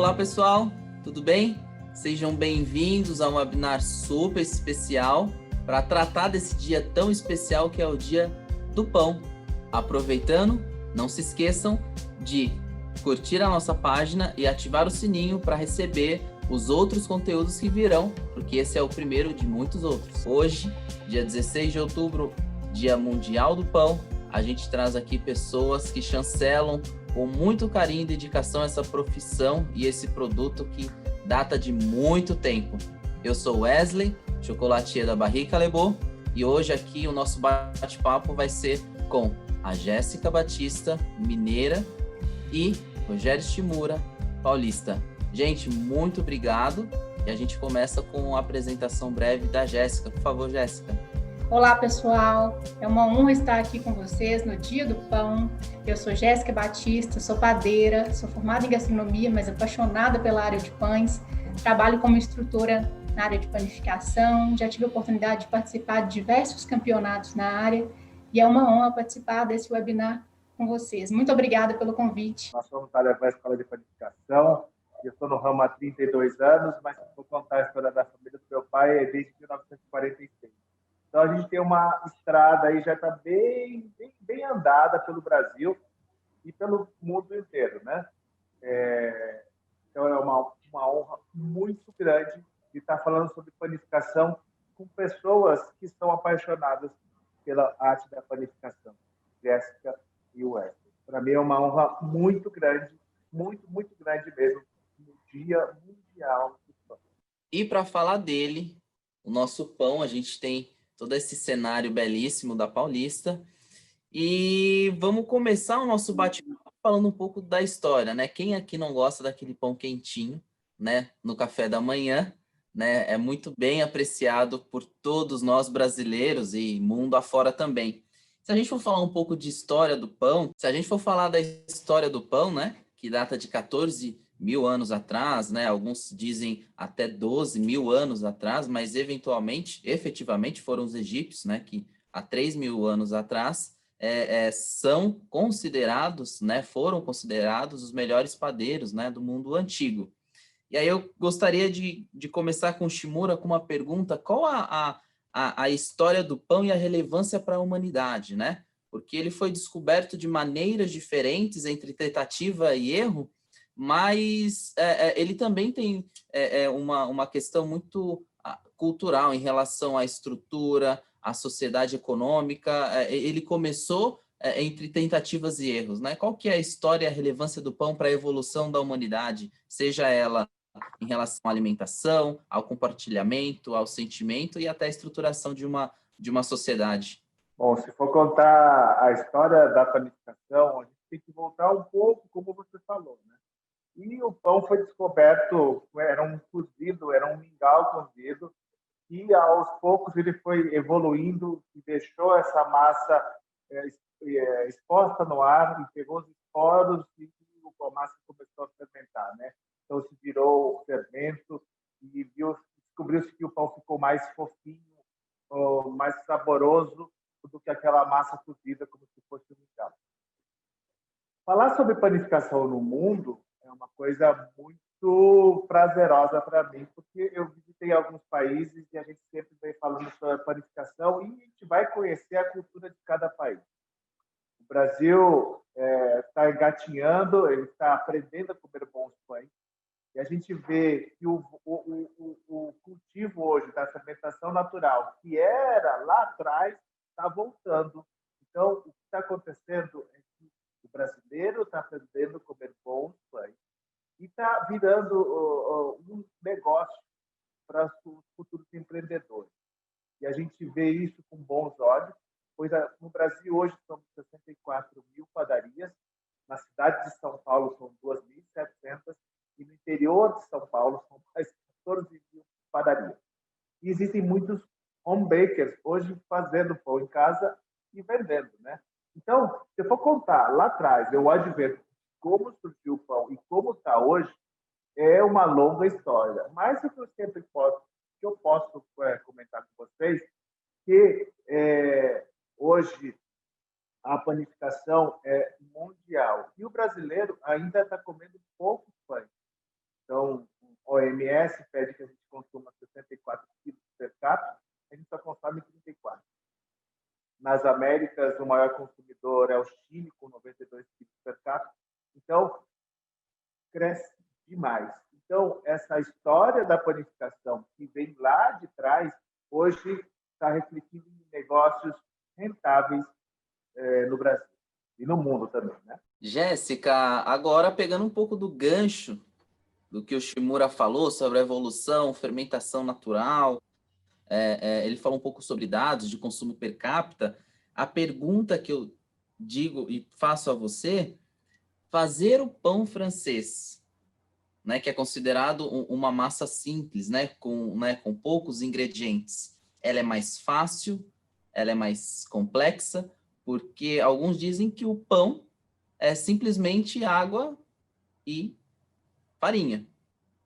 Olá pessoal, tudo bem? Sejam bem-vindos a um webinar super especial para tratar desse dia tão especial que é o Dia do Pão. Aproveitando, não se esqueçam de curtir a nossa página e ativar o sininho para receber os outros conteúdos que virão, porque esse é o primeiro de muitos outros. Hoje, dia 16 de outubro, Dia Mundial do Pão, a gente traz aqui pessoas que chancelam com muito carinho e dedicação essa profissão e esse produto que data de muito tempo. Eu sou Wesley, chocolatier da Barrica Lebô, e hoje aqui o nosso bate-papo vai ser com a Jéssica Batista, mineira, e Rogério Shimura, paulista. Gente, muito obrigado, e a gente começa com a apresentação breve da Jéssica. Por favor, Jéssica. Olá, pessoal. É uma honra estar aqui com vocês no Dia do Pão. Eu sou Jéssica Batista, sou padeira, sou formada em gastronomia, mas apaixonada pela área de pães. Trabalho como instrutora na área de panificação, já tive a oportunidade de participar de diversos campeonatos na área e é uma honra participar desse webinar com vocês. Muito obrigada pelo convite. Nós somos da Levan Escola de Panificação. Eu estou no ramo há 32 anos, mas vou contar a história da família do meu pai é desde 1946. Então, a gente tem uma estrada aí, já está bem andada pelo Brasil e pelo mundo inteiro, né? Então, é uma honra muito grande de estar falando sobre panificação com pessoas que são apaixonadas pela arte da panificação, Jéssica e Wesley. Para mim, é uma honra muito grande, muito grande mesmo, no Dia Mundial do Pão. E para falar dele, o nosso pão, a gente tem todo esse cenário belíssimo da Paulista. E vamos começar o nosso bate-papo falando um pouco da história, né? Quem aqui não gosta daquele pão quentinho, né? No café da manhã, né? É muito bem apreciado por todos nós brasileiros e mundo afora também. Se a gente for falar um pouco de história do pão, se a gente for falar da história do pão, né? Que data de 14 mil anos atrás, né? Alguns dizem até 12 mil anos atrás, mas efetivamente foram os egípcios, né? Que há 3 mil anos atrás são considerados, né? Foram considerados os melhores padeiros, né? Do mundo antigo. E aí eu gostaria de começar com o Shimura com uma pergunta: qual a história do pão e a relevância para a humanidade, né? Porque ele foi descoberto de maneiras diferentes, entre tentativa e erro, mas ele também tem uma questão muito cultural em relação à estrutura, à sociedade econômica. Ele começou entre tentativas e erros, né? Qual que é a história e a relevância do pão para a evolução da humanidade, seja ela em relação à alimentação, ao compartilhamento, ao sentimento e até a estruturação de uma sociedade? Bom, se for contar a história da panificação, a gente tem que voltar um pouco, como você falou, né? E o pão foi descoberto, era um cozido, era um mingau cozido, e aos poucos ele foi evoluindo e deixou essa massa exposta no ar, e pegou os esporos e a massa começou a fermentar, né? Então se virou fermento e descobriu-se que o pão ficou mais fofinho, mais saboroso do que aquela massa cozida, como se fosse um mingau. Falar sobre panificação no mundo é uma coisa muito prazerosa para mim, porque eu visitei alguns países e a gente sempre vem falando sobre a panificação e a gente vai conhecer a cultura de cada país. O Brasil está engatinhando, ele está aprendendo a comer bons pães, e a gente vê que o cultivo hoje da fermentação natural, que era lá atrás, está voltando. Então, o que está acontecendo é que o brasileiro está aprendendo a comer bons pães e está virando um negócio para os futuros empreendedores. E a gente vê isso com bons olhos, pois no Brasil hoje são 64 mil padarias, na cidade de São Paulo são 2.700 e no interior de São Paulo são mais 14 mil padarias. E existem muitos home bakers hoje fazendo pão em casa e vendendo, né? Então, se eu for contar lá atrás, eu advento como surgiu o pão e como está hoje, é uma longa história. Mas o que eu posso comentar com vocês, que hoje a panificação é mundial e o brasileiro ainda está comendo poucos pães. Então, o OMS pede que a gente consuma 64 quilos per capita, a gente só consome 34. Nas Américas, o maior consumidor é o Chile, com 92 quilos per capita. Então, cresce demais. Então, essa história da panificação, que vem lá de trás, hoje está refletindo em negócios rentáveis no Brasil e no mundo também, né? Jéssica, agora pegando um pouco do gancho do que o Shimura falou sobre a evolução, fermentação natural, ele falou um pouco sobre dados de consumo per capita. A pergunta que eu digo e faço a você, fazer o pão francês, né, que é considerado uma massa simples, né, com poucos ingredientes, ela é mais fácil, ela é mais complexa, porque alguns dizem que o pão é simplesmente água e farinha.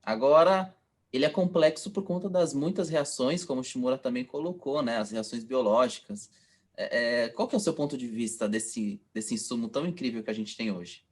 Agora, ele é complexo por conta das muitas reações, como o Shimura também colocou, né, as reações biológicas. Qual que é o seu ponto de vista desse insumo tão incrível que a gente tem hoje?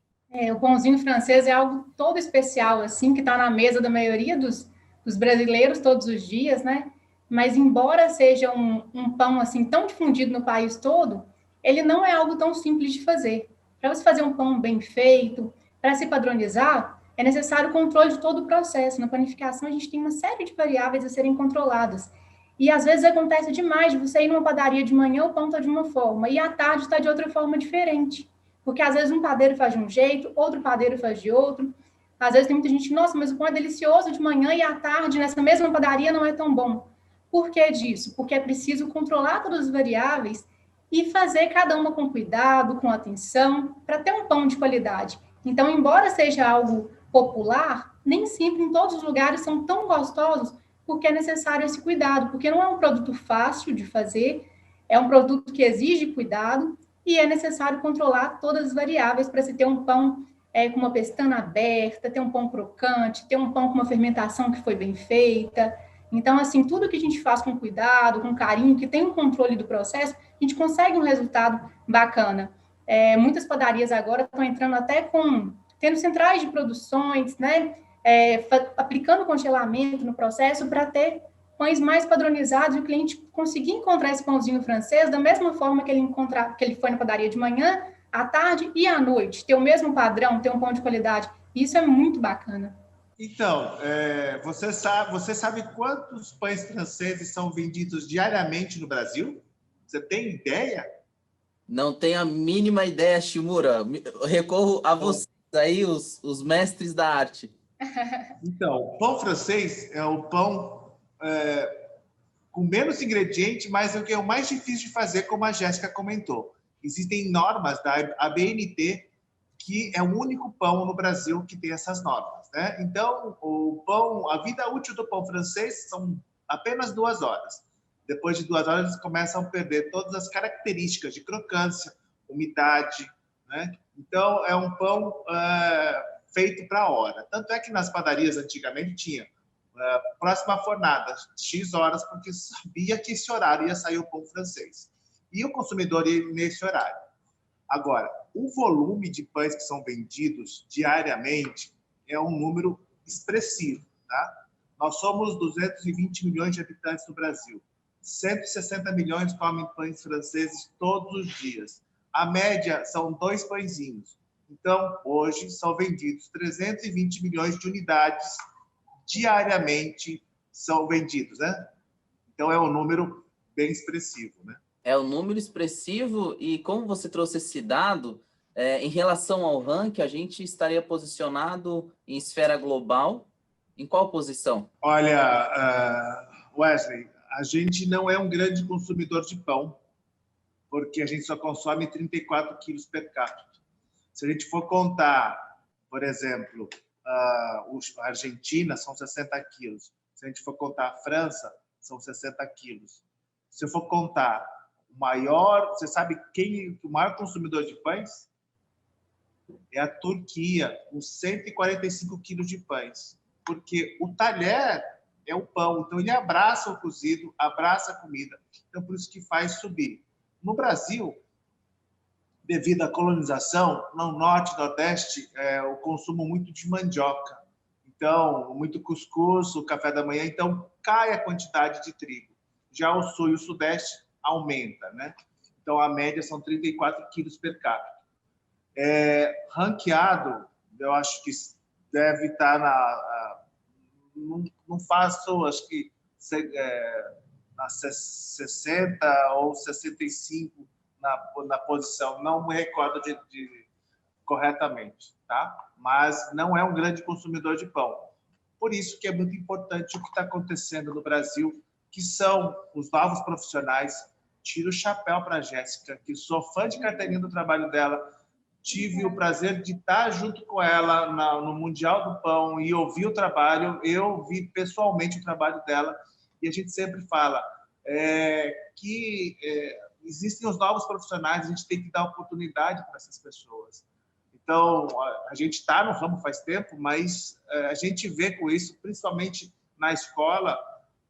O pãozinho francês é algo todo especial, assim, que está na mesa da maioria dos brasileiros todos os dias, né? Mas, embora seja um pão, assim, tão difundido no país todo, ele não é algo tão simples de fazer. Para você fazer um pão bem feito, para se padronizar, é necessário o controle de todo o processo. Na panificação, a gente tem uma série de variáveis a serem controladas. E, às vezes, acontece demais de você ir numa padaria de manhã, o pão está de uma forma, e à tarde está de outra forma diferente. Porque às vezes um padeiro faz de um jeito, outro padeiro faz de outro. Às vezes tem muita gente, nossa, mas o pão é delicioso de manhã e à tarde, nessa mesma padaria, não é tão bom. Por que disso? Porque é preciso controlar todas as variáveis e fazer cada uma com cuidado, com atenção, para ter um pão de qualidade. Então, embora seja algo popular, nem sempre em todos os lugares são tão gostosos, porque é necessário esse cuidado, porque não é um produto fácil de fazer, é um produto que exige cuidado, e é necessário controlar todas as variáveis para se ter um pão com uma pestana aberta, ter um pão crocante, ter um pão com uma fermentação que foi bem feita. Então, assim, tudo que a gente faz com cuidado, com carinho, que tem um controle do processo, a gente consegue um resultado bacana. Muitas padarias agora estão entrando até tendo centrais de produções, né? Aplicando congelamento no processo para ter pães mais padronizados e o cliente conseguir encontrar esse pãozinho francês da mesma forma que ele foi na padaria de manhã, à tarde e à noite. Ter o mesmo padrão, ter um pão de qualidade. Isso é muito bacana. Então, você sabe quantos pães franceses são vendidos diariamente no Brasil? Você tem ideia? Não tenho a mínima ideia, Shimura. Recorro a vocês aí, os mestres da arte. Então, o pão francês é o pão com menos ingrediente, mas é o que é o mais difícil de fazer, como a Jéssica comentou. Existem normas da ABNT, que é o único pão no Brasil que tem essas normas, né? Então, a vida útil do pão francês são apenas 2 horas. Depois de 2 horas, eles começam a perder todas as características de crocância, umidade, né? Então, é um pão feito para a hora. Tanto é que nas padarias antigamente tinha próxima fornada, X horas, porque sabia que esse horário ia sair o pão francês. E o consumidor ia nesse horário. Agora, o volume de pães que são vendidos diariamente é um número expressivo, tá? Nós somos 220 milhões de habitantes no Brasil. 160 milhões comem pães franceses todos os dias. A média são 2 pãezinhos. Então, hoje, são vendidos 320 milhões de unidades diariamente são vendidos, né? Então, é um número bem expressivo, né? É um número expressivo e como você trouxe esse dado, em relação ao ranking, a gente estaria posicionado em esfera global, em qual posição? Olha, Wesley, a gente não é um grande consumidor de pão, porque a gente só consome 34 quilos per capita. Se a gente for contar, por exemplo, a Argentina, são 60 quilos. Se a gente for contar a França, são 60 quilos. Se eu for contar o maior... Você sabe quem é o maior consumidor de pães? É a Turquia, com 145 quilos de pães. Porque o talher é o pão, então ele abraça o cozido, abraça a comida. Então, por isso que faz subir. No Brasil, devido à colonização, no norte e nordeste, o consumo muito de mandioca. Então, muito cuscuz, o café da manhã, então cai a quantidade de trigo. Já o sul e o sudeste aumenta, né? Então, a média são 34 quilos per capita. Ranqueado, eu acho que deve estar não faço, acho que na 60 ou 65 na posição, não me recordo corretamente, tá? Mas não é um grande consumidor de pão. Por isso que é muito importante o que está acontecendo no Brasil, que são os novos profissionais. Tiro o chapéu para a Jéssica, que sou fã de carteirinha do trabalho dela. Tive o prazer de estar junto com ela no Mundial do Pão e ouvir o trabalho. Eu vi pessoalmente o trabalho dela e a gente sempre fala que existem os novos profissionais, a gente tem que dar oportunidade para essas pessoas. Então, a gente está no ramo faz tempo, mas a gente vê com isso, principalmente na escola,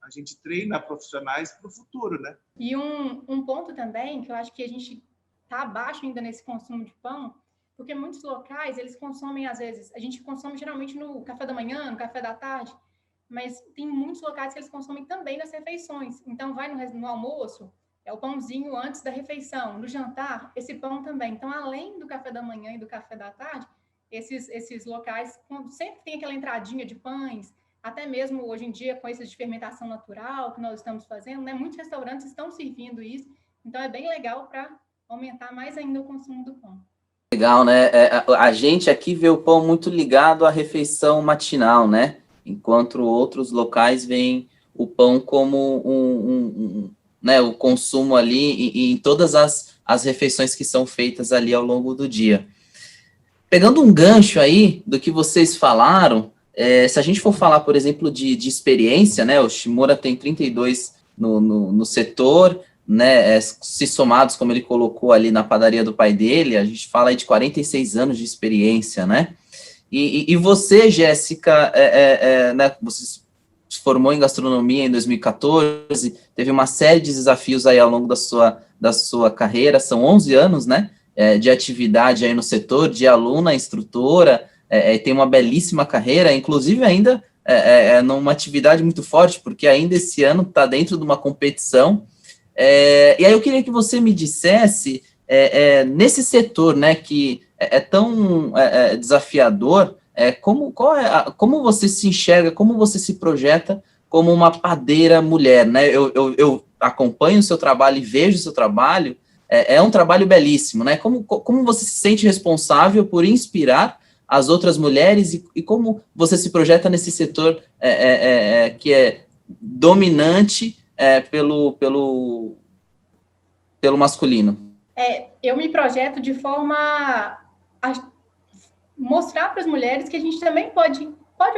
a gente treina profissionais para o futuro, né? E um ponto também, que eu acho que a gente está abaixo ainda nesse consumo de pão, porque muitos locais, eles consomem, às vezes, a gente consome geralmente no café da manhã, no café da tarde, mas tem muitos locais que eles consomem também nas refeições. Então, vai no almoço, é o pãozinho antes da refeição. No jantar, esse pão também. Então, além do café da manhã e do café da tarde, esses locais sempre tem aquela entradinha de pães, até mesmo hoje em dia, com esses de fermentação natural que nós estamos fazendo, né? Muitos restaurantes estão servindo isso. Então, é bem legal para aumentar mais ainda o consumo do pão. Legal, né? A gente aqui vê o pão muito ligado à refeição matinal, né? Enquanto outros locais veem o pão como né, o consumo ali em todas as refeições que são feitas ali ao longo do dia. Pegando um gancho aí do que vocês falaram, se a gente for falar, por exemplo, de experiência, né? O Shimura tem 32 no setor, né, se somados, como ele colocou ali na padaria do pai dele, a gente fala aí de 46 anos de experiência, né? E você, Jéssica, né, você se formou em gastronomia em 2014, teve uma série de desafios aí ao longo da sua carreira, são 11 anos, né, de atividade aí no setor, de aluna, instrutora, tem uma belíssima carreira, inclusive ainda numa atividade muito forte, porque ainda esse ano está dentro de uma competição. E aí eu queria que você me dissesse, nesse setor, né, que é tão desafiador, como você se enxerga, como você se projeta como uma padeira mulher, né? Eu acompanho o seu trabalho e vejo o seu trabalho, é um trabalho belíssimo, né? Como você se sente responsável por inspirar as outras mulheres e como você se projeta nesse setor que é dominante pelo masculino? Eu me projeto de forma a mostrar para as mulheres que a gente também pode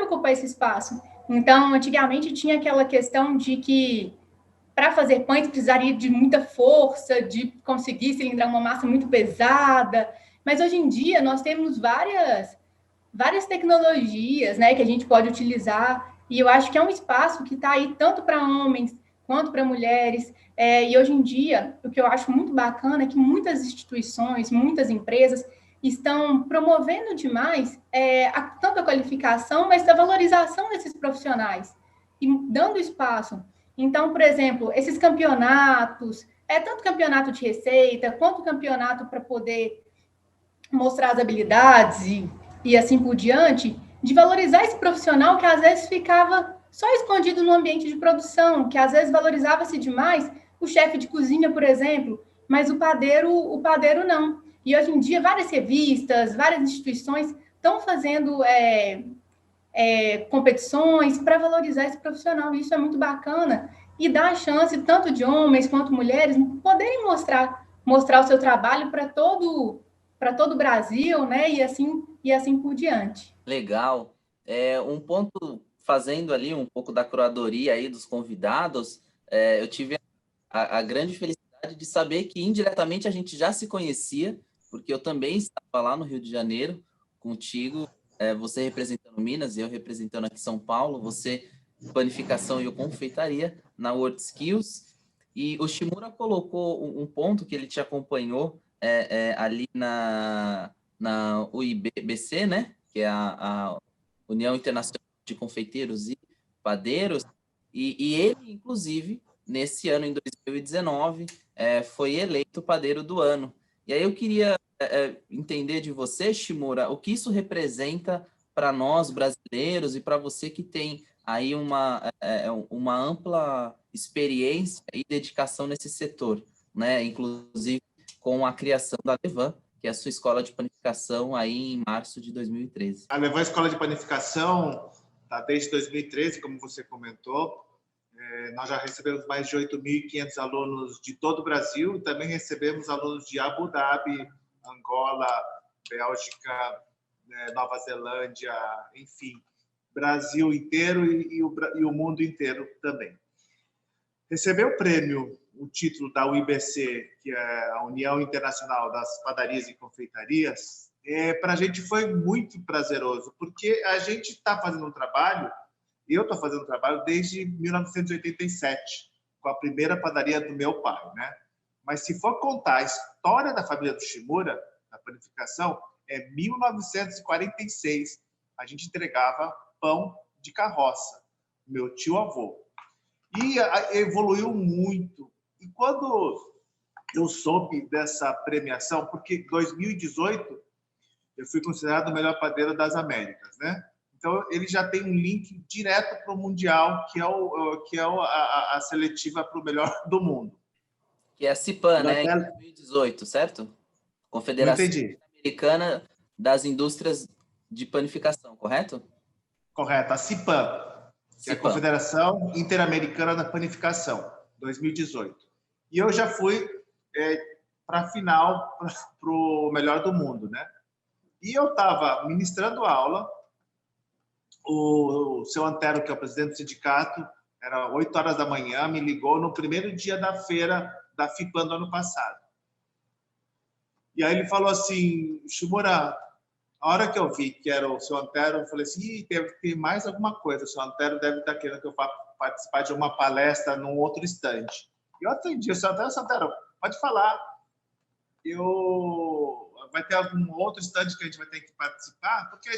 ocupar esse espaço. Então, antigamente tinha aquela questão de que para fazer pães precisaria de muita força, de conseguir cilindrar uma massa muito pesada, mas hoje em dia nós temos várias tecnologias, né, que a gente pode utilizar, e eu acho que é um espaço que está aí tanto para homens quanto para mulheres, e hoje em dia, o que eu acho muito bacana é que muitas instituições, muitas empresas estão promovendo demais tanto a qualificação, mas a valorização desses profissionais, e dando espaço. Então, por exemplo, esses campeonatos, tanto campeonato de receita, quanto campeonato para poder mostrar as habilidades e assim por diante, de valorizar esse profissional que às vezes ficava só escondido no ambiente de produção, que às vezes valorizava-se demais o chefe de cozinha, por exemplo, mas o padeiro não. E hoje em dia, várias revistas, várias instituições estão fazendo competições para valorizar esse profissional. Isso é muito bacana e dá a chance, tanto de homens quanto mulheres, poderem mostrar o seu trabalho para todo o Brasil, né? E assim por diante. Legal. Um ponto, fazendo ali um pouco da curadoria aí dos convidados, eu tive a grande felicidade de saber que indiretamente a gente já se conhecia, porque eu também estava lá no Rio de Janeiro contigo, você representando Minas e eu representando aqui São Paulo, você panificação e eu confeitaria na World Skills, e o Shimura colocou um ponto que ele te acompanhou ali na UIBC, né, que é a União Internacional de confeiteiros e padeiros, e ele, inclusive, nesse ano, em 2019, foi eleito padeiro do ano. E aí eu queria entender de você, Shimura, o que isso representa para nós, brasileiros, e para você que tem aí uma ampla experiência e dedicação nesse setor, né? Inclusive com a criação da Levan, que é a sua escola de panificação aí em março de 2013. A Levan Escola de Panificação está desde 2013, como você comentou. Nós já recebemos mais de 8.500 alunos de todo o Brasil e também recebemos alunos de Abu Dhabi, Angola, Bélgica, Nova Zelândia, enfim, Brasil inteiro e o mundo inteiro também. Receber o prêmio, o título da UIBC, que é a União Internacional das Padarias e Confeitarias, para a gente foi muito prazeroso, porque a gente está fazendo um trabalho, eu estou fazendo um trabalho desde 1987, com a primeira padaria do meu pai, né? Mas se for contar a história da família do Shimura, da panificação, 1946, a gente entregava pão de carroça, meu tio-avô. E evoluiu muito. E quando eu soube dessa premiação, porque em 2018 eu fui considerado o melhor padeiro das Américas, né? Então ele já tem um link direto para o Mundial, que é a seletiva para o melhor do mundo. Que é a CIPAM, né? Em 2018, certo? Confederação Americana das Indústrias de Panificação, correto? Correto, a CIPAM, que é a Confederação Interamericana da Panificação, 2018. E eu já fui para a final, para o melhor do mundo, né? E eu estava ministrando aula, o seu Antero, que é o presidente do sindicato, era 8 horas da manhã, me ligou no primeiro dia da feira da FIPAM do ano passado. E aí ele falou assim, Shimura, a hora que eu vi que era o seu Antero, eu falei assim, deve ter mais alguma coisa, o seu Antero deve estar querendo que eu participar de uma palestra num outro estande. E eu atendi, o seu Antero, pode falar, vai ter algum outro estande que a gente vai ter que participar, porque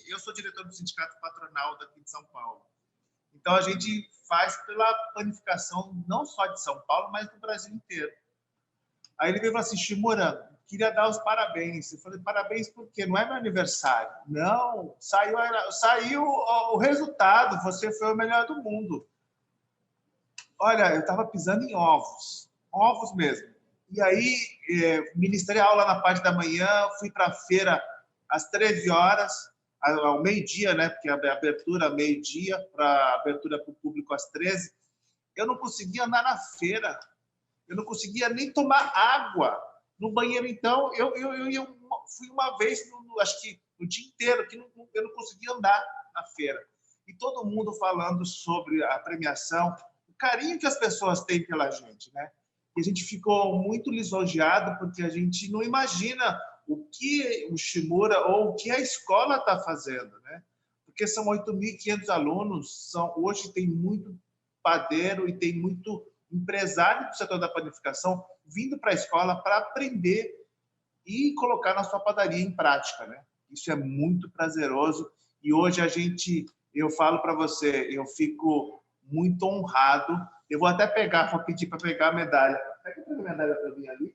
eu sou diretor do Sindicato Patronal daqui de São Paulo. Então, a gente faz pela panificação não só de São Paulo, mas do Brasil inteiro. Aí ele veio e falou assim, Shimura, queria dar os parabéns. Eu falei, parabéns por quê? Não é meu aniversário. Não, saiu o resultado, você foi o melhor do mundo. Olha, eu estava pisando em ovos mesmo. E aí, ministrei aula na parte da manhã, fui para a feira às 13 horas, ao meio-dia, né? Porque a abertura meio-dia, para abertura para o público às 13. Eu não conseguia andar na feira, eu não conseguia nem tomar água no banheiro. Então, eu fui uma vez, acho que o dia inteiro, que eu não conseguia andar na feira. E todo mundo falando sobre a premiação, o carinho que as pessoas têm pela gente, né? E a gente ficou muito lisonjeado porque a gente não imagina o que o Shimura ou o que a escola está fazendo, né? Porque são 8.500 alunos, hoje tem muito padeiro e tem muito empresário do setor da panificação vindo para a escola para aprender e colocar na sua padaria em prática, né? Isso é muito prazeroso e hoje eu falo para você, eu fico muito honrado. Eu vou até vou pedir para pegar a medalha. Pega a medalha para mim ali.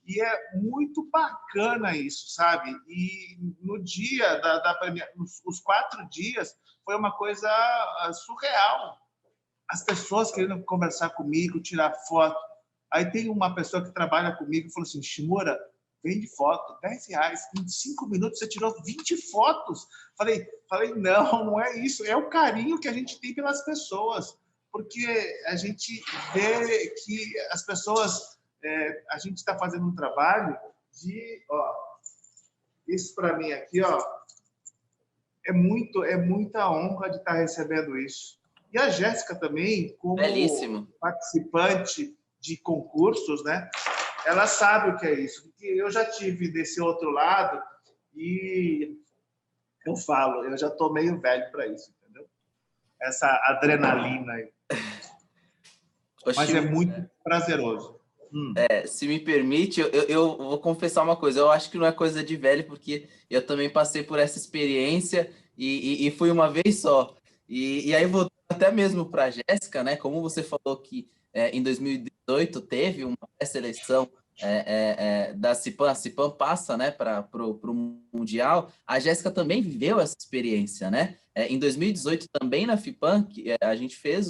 E é muito bacana isso, sabe? E no dia os 4 dias, foi uma coisa surreal. As pessoas querendo conversar comigo, tirar foto. Aí tem uma pessoa que trabalha comigo e falou assim, Shimura, vende foto, R$10. Em 5 minutos você tirou 20 fotos. Falei, não é isso. É o carinho que a gente tem pelas pessoas. Porque a gente vê que as pessoas... a gente está fazendo um trabalho de... isso para mim aqui, é muita honra de estar recebendo isso. E a Jéssica também, como participante de concursos, né? Ela sabe o que é isso. Porque eu já tive desse outro lado e eu falo, eu já estou meio velho para isso, entendeu? Essa adrenalina aí. Mas é muito prazeroso. Se me permite, eu vou confessar uma coisa. Eu acho que não é coisa de velho, porque eu também passei por essa experiência e fui uma vez só. E aí vou até mesmo para a Jéssica, né? Como você falou que em 2018 teve uma pré-seleção da CIPAM, a CIPAM passa, né, para o Mundial. A Jéssica também viveu essa experiência, né? Em 2018 também na FIPAM, que a gente fez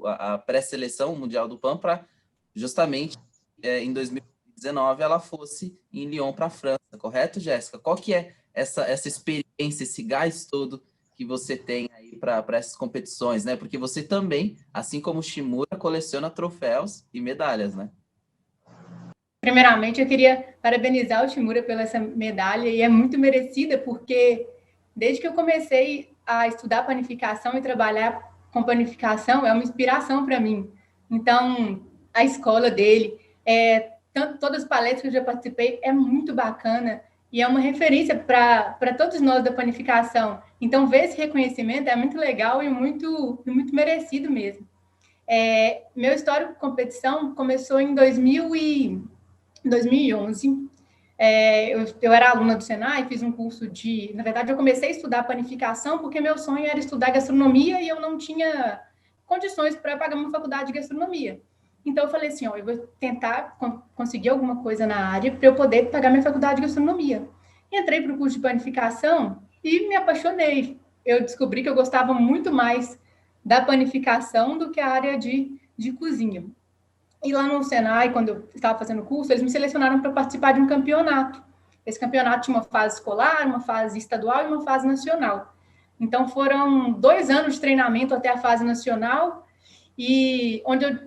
a pré-seleção mundial do PAN para justamente em 2019 ela fosse em Lyon para a França, correto, Jéssica? Qual que é essa experiência, esse gás todo que você tem aí para essas competições, né? Porque você também, assim como o Shimura, coleciona troféus e medalhas, né? Primeiramente, eu queria parabenizar o Shimura pela essa medalha, e é muito merecida, porque desde que eu comecei a estudar panificação e trabalhar com panificação, é uma inspiração para mim. Então, a escola dele, todas as palestras que eu já participei, é muito bacana, e é uma referência para todos nós da panificação. Então, ver esse reconhecimento é muito legal e muito merecido mesmo. Meu histórico de competição começou em 2011. Eu era aluna do Senai, fiz um curso na verdade, eu comecei a estudar panificação porque meu sonho era estudar gastronomia e eu não tinha condições para pagar uma faculdade de gastronomia. Então, eu falei assim, eu vou tentar conseguir alguma coisa na área para eu poder pagar minha faculdade de gastronomia. Entrei para o curso de panificação e me apaixonei. Eu descobri que eu gostava muito mais da panificação do que a área de cozinha. E lá no Senai, quando eu estava fazendo o curso, eles me selecionaram para participar de um campeonato. Esse campeonato tinha uma fase escolar, uma fase estadual e uma fase nacional. Então, foram 2 anos de treinamento até a fase nacional, e onde eu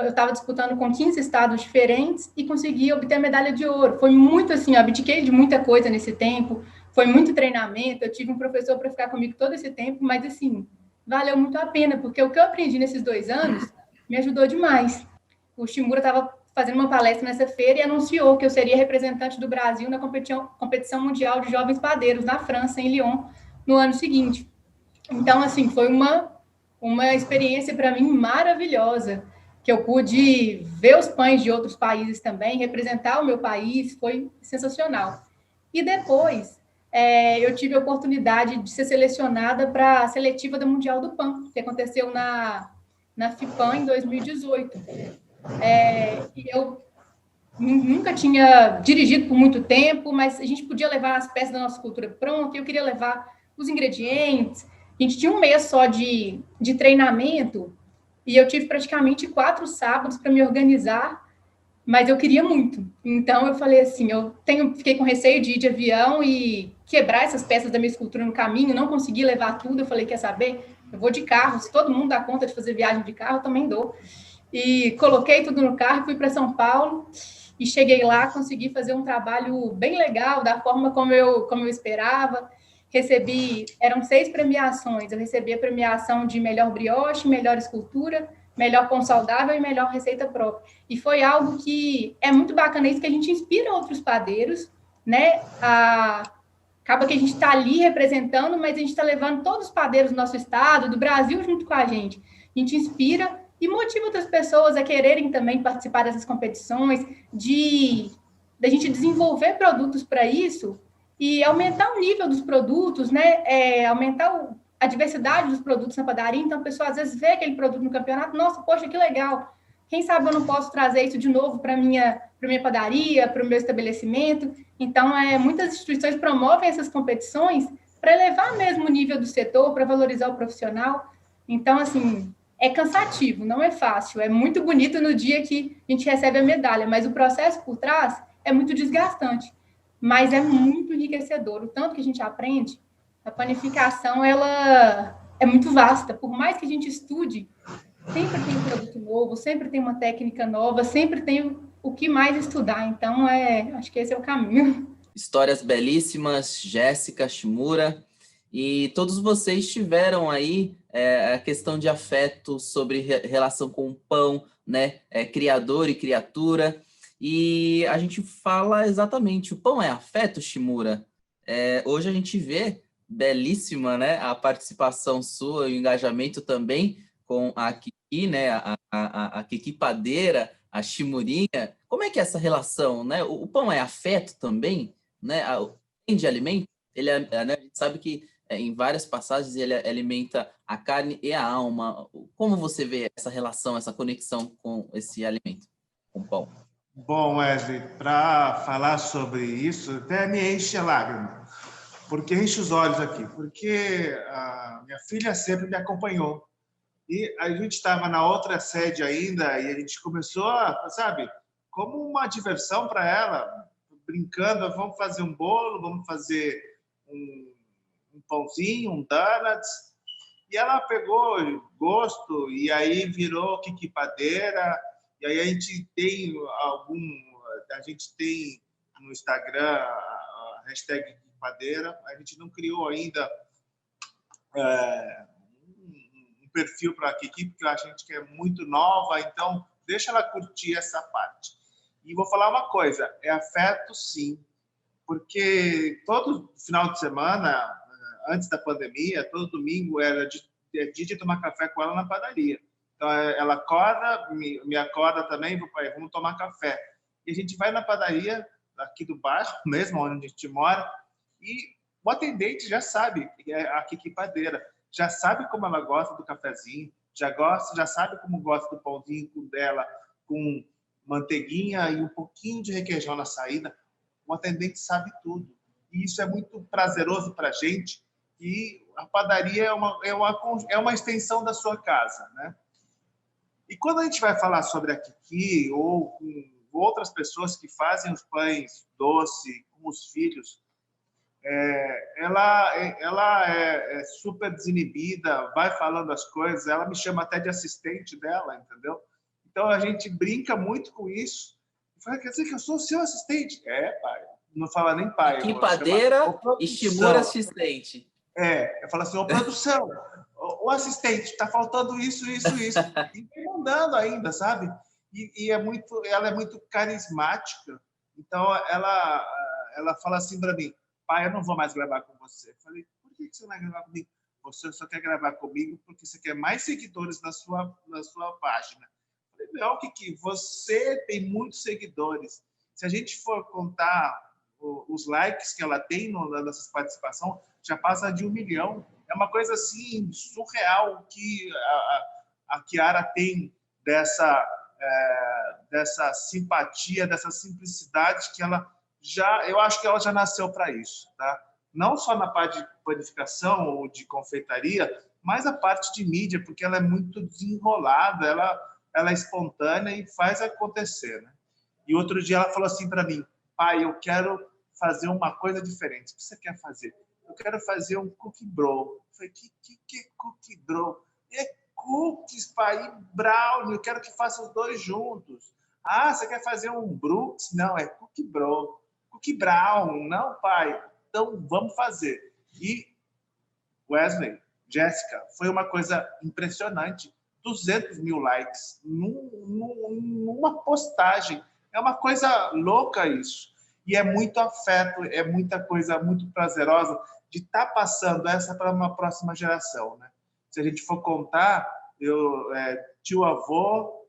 estava disputando com 15 estados diferentes e consegui obter a medalha de ouro. Foi muito assim, eu abdiquei de muita coisa nesse tempo, foi muito treinamento, eu tive um professor para ficar comigo todo esse tempo, mas assim, valeu muito a pena, porque o que eu aprendi nesses 2 anos me ajudou demais. O Shimura estava fazendo uma palestra nessa feira e anunciou que eu seria representante do Brasil na competição mundial de jovens padeiros na França, em Lyon, no ano seguinte. Então, assim, foi uma experiência para mim maravilhosa, que eu pude ver os pães de outros países também, representar o meu país, foi sensacional. E depois, eu tive a oportunidade de ser selecionada para a seletiva da Mundial do Pão, que aconteceu na FIPAM em 2018. E eu nunca tinha dirigido por muito tempo, mas a gente podia levar as peças da nossa cultura pronta, eu queria levar os ingredientes. A gente tinha um mês só de treinamento, e eu tive praticamente 4 sábados para me organizar, mas eu queria muito. Então, eu falei assim, fiquei com receio de ir de avião e quebrar essas peças da minha escultura no caminho, não consegui levar tudo. Eu falei, quer saber? Eu vou de carro, se todo mundo dá conta de fazer viagem de carro, eu também dou. E coloquei tudo no carro, fui para São Paulo, e cheguei lá, consegui fazer um trabalho bem legal, da forma como eu esperava. Eram 6 premiações, eu recebi a premiação de melhor brioche, melhor escultura, melhor pão saudável e melhor receita própria. E foi algo que é muito bacana, isso que a gente inspira outros padeiros, né? Acaba que a gente está ali representando, mas a gente está levando todos os padeiros do nosso estado, do Brasil, junto com a gente. A gente inspira e motiva outras pessoas a quererem também participar dessas competições, da gente desenvolver produtos para isso e aumentar o nível dos produtos, né? Aumentar a diversidade dos produtos na padaria. Então, a pessoa às vezes vê aquele produto no campeonato, nossa, poxa, que legal. Quem sabe eu não posso trazer isso de novo para minha padaria, para o meu estabelecimento. Então, muitas instituições promovem essas competições para elevar mesmo o nível do setor, para valorizar o profissional. Então, assim, é cansativo, não é fácil. É muito bonito no dia que a gente recebe a medalha, mas o processo por trás é muito desgastante. Mas é muito enriquecedor. O tanto que a gente aprende, a panificação, ela é muito vasta. Por mais que a gente estude, sempre tem um produto novo, sempre tem uma técnica nova, sempre tem o que mais estudar. Então, acho que esse é o caminho. Histórias belíssimas, Jéssica, Shimura, e todos vocês tiveram aí a questão de afeto sobre relação com o pão, né? Criador e criatura. E a gente fala exatamente, o pão é afeto, Shimura? Hoje a gente vê, belíssima, né, a participação sua e o engajamento também com a Kiki, né, a Kiki padeira a chimurinha. Como é que é essa relação, né? O pão é afeto também, né? Além de alimento, ele né? A gente sabe que em várias passagens ele alimenta a carne e a alma. Como você vê essa relação, essa conexão com esse alimento, com o pão? Bom, Wesley, para falar sobre isso, até me enche a lágrima, porque enche os olhos aqui, porque a minha filha sempre me acompanhou. E a gente estava na outra sede ainda e a gente começou a, sabe, como uma diversão para ela, brincando, vamos fazer um bolo, vamos fazer um pãozinho, um donuts. E ela pegou gosto e aí virou quiquipadeira. E aí a gente tem no Instagram a hashtag quiquipadeira. A gente não criou ainda um perfil para a Kiki, porque a gente que é muito nova, então deixa ela curtir essa parte. E vou falar uma coisa, é afeto sim, porque todo final de semana, antes da pandemia, todo domingo era dia de tomar café com ela na padaria. Então ela acorda, me acorda também, pai, vamos tomar café. E a gente vai na padaria aqui do bairro, mesmo onde a gente mora, e o atendente já sabe, a Kiki Padeira, já sabe como ela gosta do cafezinho, já sabe como gosta do pãozinho dela, com manteiguinha e um pouquinho de requeijão na saída. O atendente sabe tudo. E isso é muito prazeroso para a gente. E a padaria é uma extensão da sua casa, né? E quando a gente vai falar sobre a Kiki ou com outras pessoas que fazem os pães doce com os filhos, ela é super desinibida, vai falando as coisas, ela me chama até de assistente dela, entendeu? Então a gente brinca muito com isso. Fala, quer dizer que eu sou o seu assistente? Pai. Não fala nem pai. Quipadeira e Shimura assistente. Eu falo assim, produção, o assistente, está faltando isso, isso, isso. E vem mandando ainda, sabe? E ela é muito carismática. Então ela fala assim para mim, pai, eu não vou mais gravar com você. Eu falei, por que você não vai gravar comigo? Você só quer gravar comigo porque você quer mais seguidores na sua página. Eu falei, não, Kiki, você tem muitos seguidores. Se a gente for contar os likes que ela tem nessa participação, já passa de 1 milhão. É uma coisa assim surreal que a Chiara tem dessa simpatia, dessa simplicidade que eu acho que ela já nasceu para isso, tá? Não só na parte de panificação ou de confeitaria, mas a parte de mídia, porque ela é muito desenrolada, ela é espontânea e faz acontecer, né? E outro dia ela falou assim para mim, pai, eu quero fazer uma coisa diferente. O que você quer fazer? Eu quero fazer um cookie bro. Eu falei, que cookie bro? É cookies, pai, e brownie. Eu quero que faça os dois juntos. Ah, você quer fazer um Brooks? Não, é cookie bro. Cookie brown. Não, pai. Então, vamos fazer. E, Wesley, Jéssica, foi uma coisa impressionante. 200 mil likes numa postagem. É uma coisa louca isso. E é muito afeto, é muita coisa muito prazerosa de estar passando essa para uma próxima geração, né? Se a gente for contar, tio avô,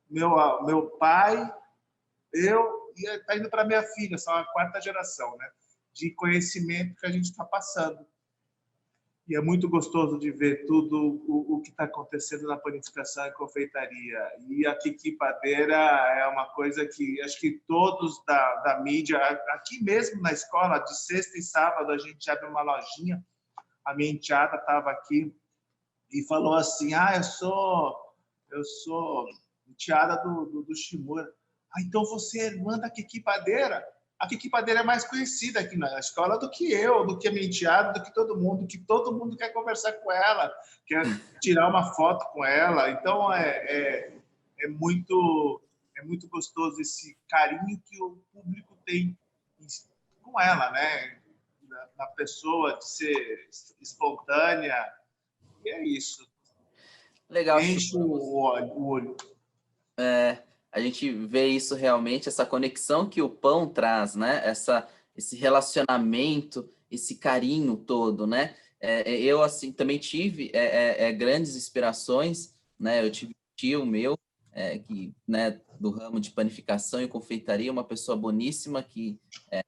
meu pai, eu, e está indo para minha filha, são a 4ª geração, né? De conhecimento que a gente está passando. E é muito gostoso de ver tudo o que está acontecendo na panificação e confeitaria. E a Kiki Padeira é uma coisa que acho que todos da mídia, aqui mesmo na escola, de sexta e sábado, a gente abre uma lojinha. A minha enteada estava aqui e falou assim, eu sou enteada do Shimura. Então você é irmã da Kiki Padeira? A Kiki Padeira é mais conhecida aqui na escola do que eu, do que a minha enteada, do que todo mundo quer conversar com ela, quer tirar uma foto com ela. Então, é muito gostoso esse carinho que o público tem com ela, né? Na pessoa, de ser espontânea. E é isso. Legal. Enche o olho. A gente vê isso realmente, essa conexão que o pão traz, né? Esse relacionamento, esse carinho todo, né? Eu, assim, também tive grandes inspirações, né? Eu tive um tio meu, né, do ramo de panificação e confeitaria, uma pessoa boníssima que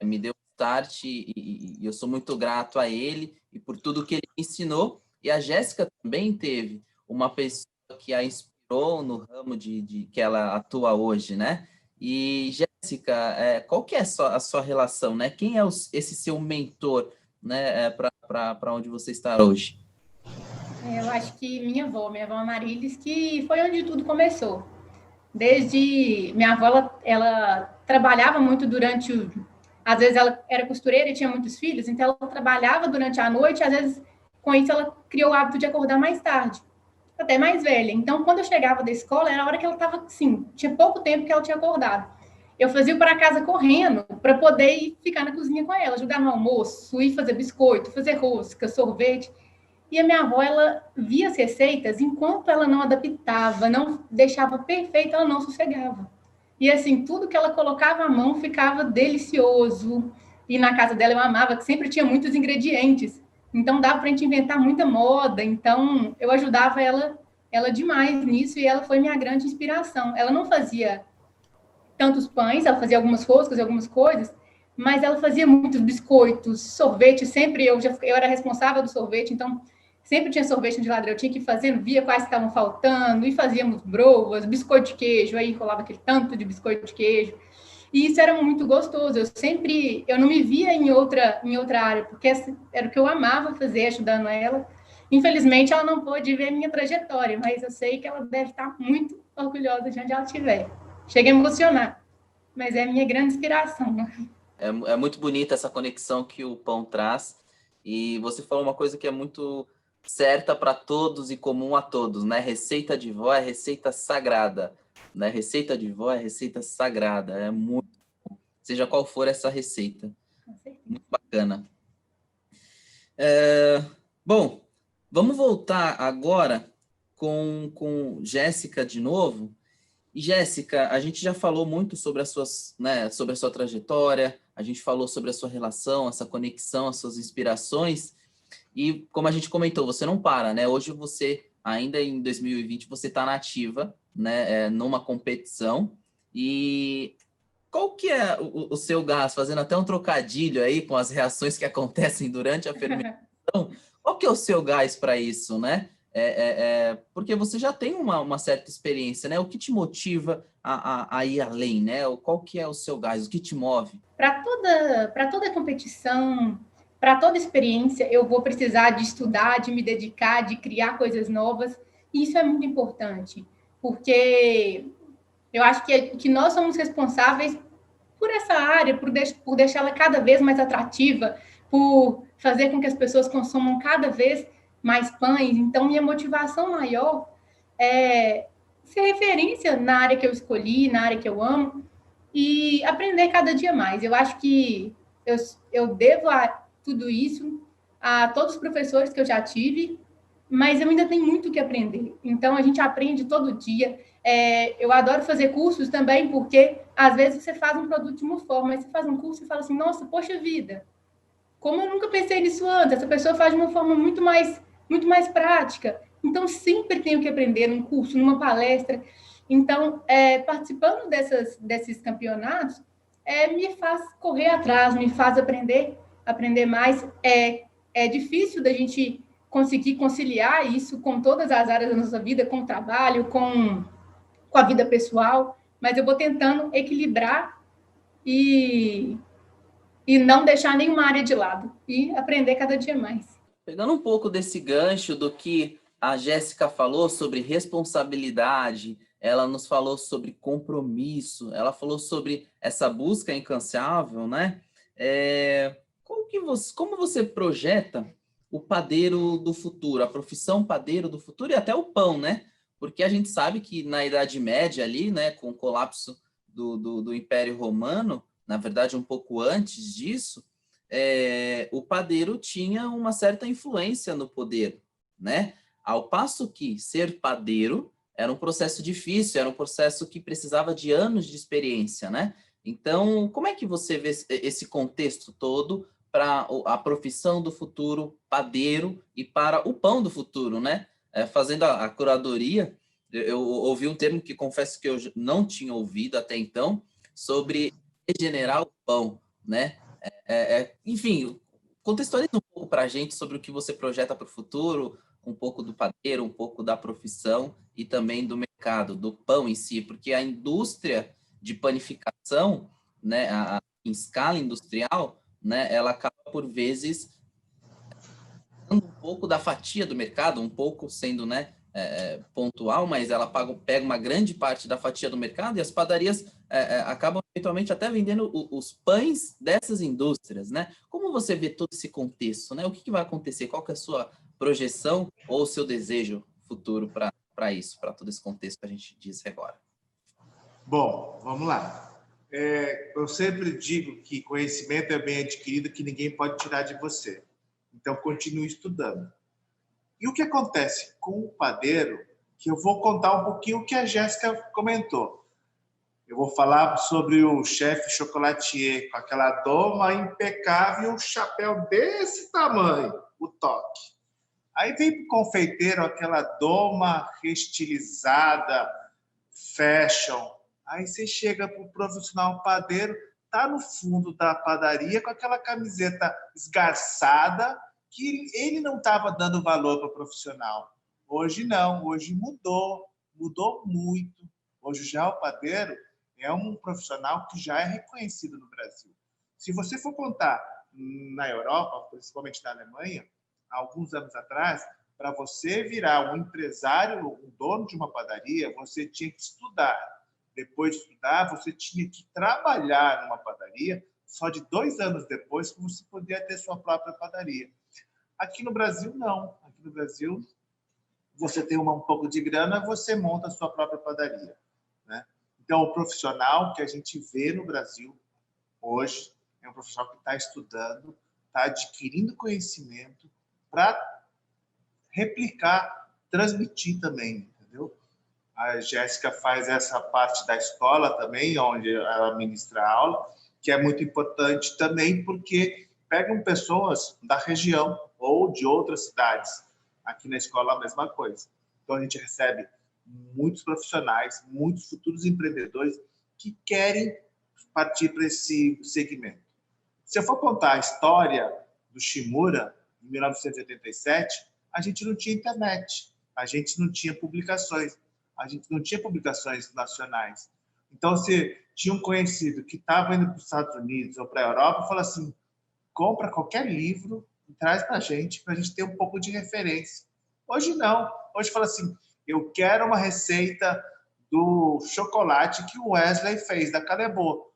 me deu start e eu sou muito grato a ele e por tudo que ele me ensinou. E a Jéssica também teve uma pessoa que a inspirou no ramo que ela atua hoje, né? E, Jéssica, qual que é a sua relação, né? Quem é esse seu mentor, né, para onde você está hoje? Eu acho que minha avó Marilis, que foi onde tudo começou. Desde minha avó, ela trabalhava muito às vezes ela era costureira e tinha muitos filhos, então ela trabalhava durante a noite, às vezes com isso ela criou o hábito de acordar mais tarde, até mais velha. Então, quando eu chegava da escola, era a hora que ela estava assim, tinha pouco tempo que ela tinha acordado. Eu fazia para casa correndo para poder ir ficar na cozinha com ela, ajudar no almoço, ir fazer biscoito, fazer rosca, sorvete. E a minha avó, ela via as receitas, enquanto ela não adaptava, não deixava perfeito, ela não sossegava. E assim, tudo que ela colocava à mão ficava delicioso. E na casa dela eu amava, que sempre tinha muitos ingredientes. Então dava para a gente inventar muita moda. Então eu ajudava ela demais nisso e ela foi minha grande inspiração. Ela não fazia tantos pães, ela fazia algumas roscas e algumas coisas, mas ela fazia muitos biscoitos, sorvete, sempre eu era responsável do sorvete, então sempre tinha sorvete na geladeira, eu tinha que ir fazendo, via quais estavam faltando, e fazíamos brovas, biscoito de queijo, aí rolava aquele tanto de biscoito de queijo, e isso era muito gostoso, eu não me via em outra área, porque era o que eu amava fazer, ajudando ela. Infelizmente, ela não pôde ver minha trajetória, mas eu sei que ela deve estar muito orgulhosa de onde ela estiver. Chega a emocionar, mas é a minha grande inspiração. É muito bonita essa conexão que o pão traz, e você falou uma coisa que é muito certa para todos e comum a todos, né? Receita de vó é receita sagrada, né? Receita de vó é receita sagrada, é muito bom, seja qual for essa receita. Muito bacana. Bom, vamos voltar agora com Jéssica de novo. E, Jéssica, a gente já falou muito sobre sobre a sua trajetória, a gente falou sobre a sua relação, essa conexão, as suas inspirações, e como a gente comentou, você não para, né? Hoje você, ainda em 2020, você está na ativa, né? Numa competição, e qual que é o seu gás, fazendo até um trocadilho aí com as reações que acontecem durante a fermentação, qual que é o seu gás para isso, né? Porque você já tem uma certa experiência, né? O que te motiva a ir além, né? Qual que é o seu gás, o que te move? Para toda competição, para toda experiência, eu vou precisar de estudar, de me dedicar, de criar coisas novas. E isso é muito importante, porque eu acho que nós somos responsáveis por essa área, por deixá-la cada vez mais atrativa, por fazer com que as pessoas consumam cada vez mais pães. Então, minha motivação maior é ser referência na área que eu escolhi, na área que eu amo, e aprender cada dia mais. Eu acho que eu devo tudo isso a todos os professores que eu já tive, mas eu ainda tenho muito que aprender. Então, a gente aprende todo dia. Eu adoro fazer cursos também, porque às vezes você faz um produto de uma forma, mas você faz um curso e fala assim, nossa, poxa vida, como eu nunca pensei nisso antes, essa pessoa faz de uma forma muito mais prática. Então, sempre tenho que aprender num curso, numa palestra. Então, participando desses campeonatos, me faz correr atrás, me faz aprender mais. É difícil da gente conseguir conciliar isso com todas as áreas da nossa vida, com o trabalho, com a vida pessoal, mas eu vou tentando equilibrar e não deixar nenhuma área de lado e aprender cada dia mais. Pegando um pouco desse gancho do que a Jéssica falou sobre responsabilidade, ela nos falou sobre compromisso, ela falou sobre essa busca incansável, né? Como você projeta o padeiro do futuro, a profissão padeiro do futuro e até o pão, né? Porque a gente sabe que na Idade Média ali, né, com o colapso do Império Romano, na verdade um pouco antes disso, o padeiro tinha uma certa influência no poder, né? Ao passo que ser padeiro era um processo difícil, era um processo que precisava de anos de experiência, né? Então, como é que você vê esse contexto todo para a profissão do futuro padeiro e para o pão do futuro, né? Fazendo a curadoria, eu ouvi um termo que confesso que eu não tinha ouvido até então, sobre regenerar o pão, né? Enfim, contextualiza um pouco para a gente sobre o que você projeta para o futuro, um pouco do padeiro, um pouco da profissão e também do mercado, do pão em si, porque a indústria de panificação, né, em escala industrial, né, ela acaba por vezes um pouco da fatia do mercado, um pouco sendo, né, pontual, mas ela pega uma grande parte da fatia do mercado e as padarias acabam eventualmente até vendendo os pães dessas indústrias, né? Como você vê todo esse contexto, né? O que vai acontecer? Qual que é a sua projeção ou o seu desejo futuro para isso, para todo esse contexto que a gente disse agora? Bom, vamos lá. Eu sempre digo que conhecimento é bem adquirido que ninguém pode tirar de você. Então, continue estudando. E o que acontece com o padeiro, que eu vou contar um pouquinho o que a Jéssica comentou. Eu vou falar sobre o chefe chocolatier, com aquela doma impecável, um chapéu desse tamanho, o toque. Aí vem para o confeiteiro aquela doma restilizada, fashion. Aí você chega para o profissional padeiro, tá no fundo da padaria com aquela camiseta esgarçada, que ele não estava dando valor para o profissional. Hoje não, hoje mudou muito. Hoje já o padeiro é um profissional que já é reconhecido no Brasil. Se você for contar na Europa, principalmente na Alemanha, há alguns anos atrás, para você virar um empresário, um dono de uma padaria, você tinha que estudar. Depois de estudar, você tinha que trabalhar numa padaria. Só de 2 anos depois que você podia ter sua própria padaria. Aqui no Brasil, não. Aqui no Brasil, você tem um pouco de grana, você monta a sua própria padaria, né? Então, o profissional que a gente vê no Brasil hoje é um profissional que está estudando, está adquirindo conhecimento para replicar, transmitir também, entendeu? A Jéssica faz essa parte da escola também, onde ela ministra aula, que é muito importante também porque pegam pessoas da região ou de outras cidades. Aqui na escola a mesma coisa. Então a gente recebe muitos profissionais, muitos futuros empreendedores que querem partir para esse segmento. Se eu for contar a história do Shimura, em 1987, a gente não tinha internet, a gente não tinha publicações, a gente não tinha publicações nacionais. Então, se tinha um conhecido que estava indo para os Estados Unidos ou para a Europa, fala assim, compra qualquer livro e traz para a gente ter um pouco de referência. Hoje não. Hoje fala assim, eu quero uma receita do chocolate que o Wesley fez, da Calebo.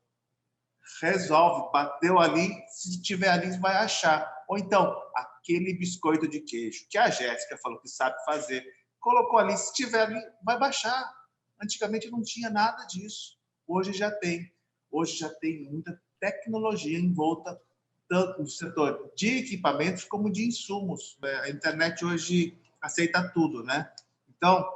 Resolve, bateu ali, se tiver ali, vai achar. Ou então, aquele biscoito de queijo que a Jéssica falou que sabe fazer, colocou ali, se tiver ali, vai baixar. Antigamente não tinha nada disso. Hoje já tem. Hoje já tem muita tecnologia em volta, tanto no setor de equipamentos como de insumos. A internet hoje aceita tudo, né? Então,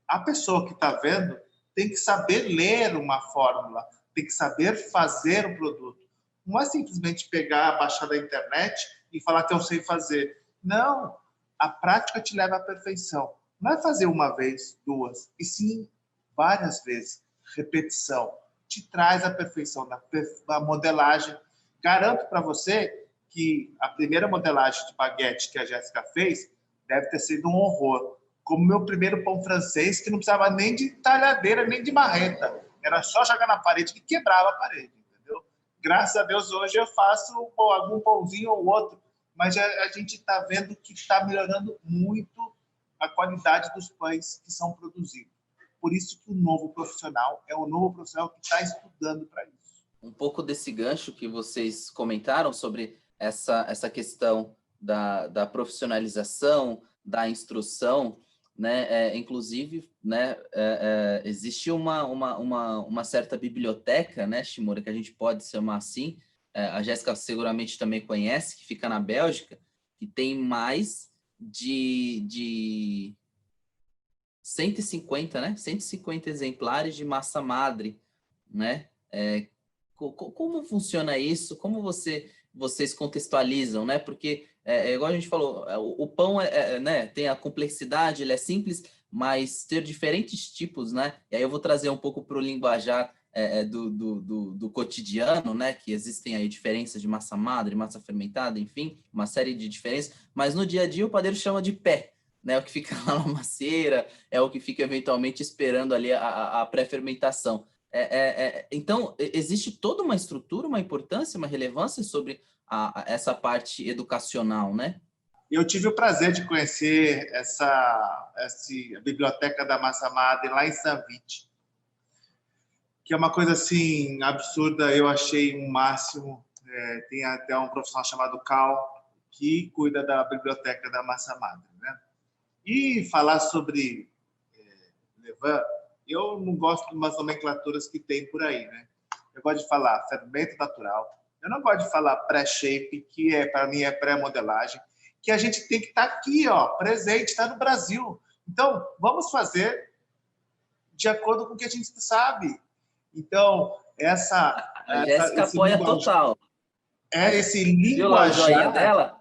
a pessoa que está vendo tem que saber ler uma fórmula, tem que saber fazer um produto. Não é simplesmente pegar, baixar da internet e falar que eu sei fazer. Não, a prática te leva à perfeição. Não é fazer uma vez, 2, e sim várias vezes. Repetição te traz a perfeição da modelagem. Garanto para você que a primeira modelagem de baguete que a Jéssica fez deve ter sido um horror. Como meu primeiro pão francês, que não precisava nem de talhadeira, nem de marreta. Era só jogar na parede que quebrava a parede, entendeu? Graças a Deus, hoje eu faço algum pãozinho ou outro, mas a gente está vendo que está melhorando muito a qualidade dos pães que são produzidos. Por isso que o novo profissional é o novo profissional que está estudando para isso. Um pouco desse gancho que vocês comentaram sobre essa questão da profissionalização, da instrução, né? Inclusive, né, existe uma certa biblioteca, né, Shimura, que a gente pode chamar assim, a Jéssica seguramente também conhece, que fica na Bélgica, que tem mais de 150, né? 150 exemplares de massa madre, né? Como funciona isso? Como vocês contextualizam, né? Porque, igual a gente falou, o pão né, tem a complexidade, ele é simples, mas ter diferentes tipos, né? E aí eu vou trazer um pouco para o linguajar do cotidiano, né? Que existem aí diferenças de massa madre, massa fermentada, enfim, uma série de diferenças, mas no dia a dia o padeiro chama de pé, né? O que fica lá na macieira, é o que fica eventualmente esperando ali a pré-fermentação. Então, existe toda uma estrutura, uma importância, uma relevância sobre essa parte educacional, né? Eu tive o prazer de conhecer essa biblioteca da massa madre lá em Sanvite, que é uma coisa assim absurda. Eu achei um máximo. Tem até um profissional chamado Cal que cuida da biblioteca da massa madre, né? E falar sobre levain, eu não gosto de umas nomenclaturas que tem por aí, né? Eu gosto de falar fermento natural. Eu não gosto de falar pré-shape, que para mim é pré-modelagem, que a gente tem que estar aqui, ó, presente, está no Brasil. Então, vamos fazer de acordo com o que a gente sabe. Então, a Jéssica apoia total. Esse linguajar dela?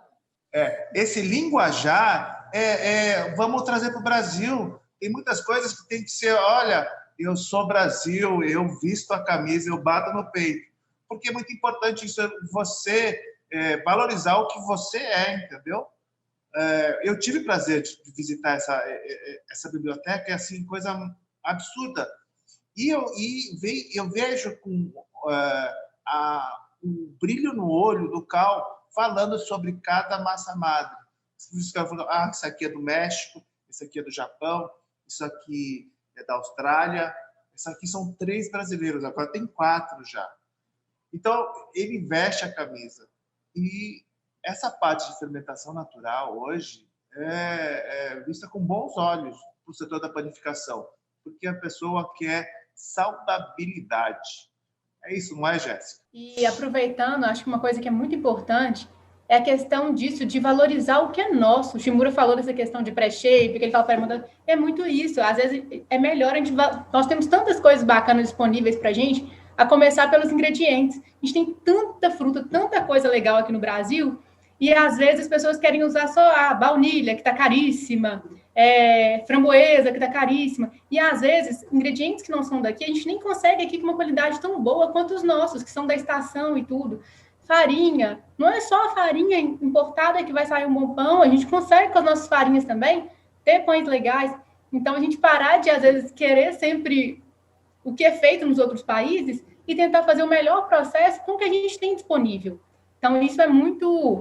Esse linguajar vamos trazer para o Brasil. Tem muitas coisas que tem que ser, olha, eu sou Brasil, eu visto a camisa, eu bato no peito. Porque é muito importante isso, você valorizar o que você entendeu? Eu tive o prazer de visitar essa biblioteca, é assim, coisa absurda. E eu vejo com o brilho no olho do Cal falando sobre cada massa madre. Os caras falam, isso aqui é do México, isso aqui é do Japão, isso aqui é da Austrália, isso aqui são 3 brasileiros, agora tem 4 já. Então, ele veste a camisa. E essa parte de fermentação natural, hoje, é vista com bons olhos para o setor da panificação, porque a pessoa quer saudabilidade. É isso, não é, Jéssica? E aproveitando, acho que uma coisa que é muito importante é a questão disso, de valorizar o que é nosso. O Shimura falou dessa questão de pré-shape, que ele fala para é muito isso. Às vezes é melhor nós temos tantas coisas bacanas disponíveis para a gente, a começar pelos ingredientes. A gente tem tanta fruta, tanta coisa legal aqui no Brasil, e às vezes as pessoas querem usar só a baunilha, que está caríssima, framboesa, que está caríssima, e às vezes ingredientes que não são daqui, a gente nem consegue aqui com uma qualidade tão boa quanto os nossos, que são da estação e tudo. Farinha, não é só a farinha importada que vai sair um bom pão, a gente consegue com as nossas farinhas também ter pães legais. Então, a gente parar de, às vezes, querer sempre o que é feito nos outros países e tentar fazer o melhor processo com o que a gente tem disponível. Então, isso é muito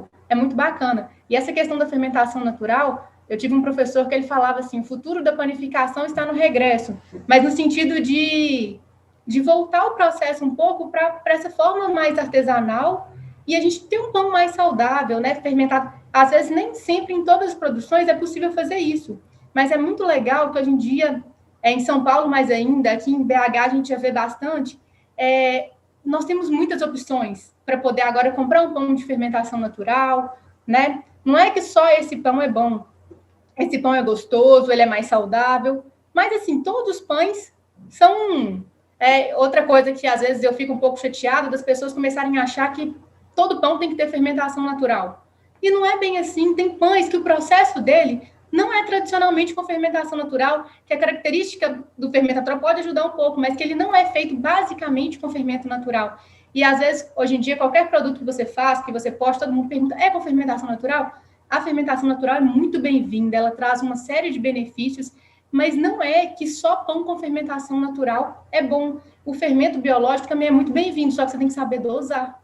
bacana. E essa questão da fermentação natural, eu tive um professor que ele falava assim, o futuro da panificação está no regresso, mas no sentido de voltar o processo um pouco para essa forma mais artesanal e a gente ter um pão mais saudável, né, fermentado. Às vezes, nem sempre em todas as produções é possível fazer isso, mas é muito legal que hoje em dia, em São Paulo mais ainda, aqui em BH a gente já vê bastante, nós temos muitas opções para poder agora comprar um pão de fermentação natural, né? Não é que só esse pão é bom, esse pão é gostoso, ele é mais saudável, mas assim, todos os pães são... outra coisa que às vezes eu fico um pouco chateada das pessoas começarem a achar que todo pão tem que ter fermentação natural. E não é bem assim, tem pães que o processo dele não é tradicionalmente com fermentação natural, que a característica do fermento natural pode ajudar um pouco, mas que ele não é feito basicamente com fermento natural. E às vezes, hoje em dia, qualquer produto que você faz, que você posta, todo mundo pergunta, é com fermentação natural? A fermentação natural é muito bem-vinda, ela traz uma série de benefícios, mas não é que só pão com fermentação natural é bom. O fermento biológico também é muito bem-vindo, só que você tem que saber dosar.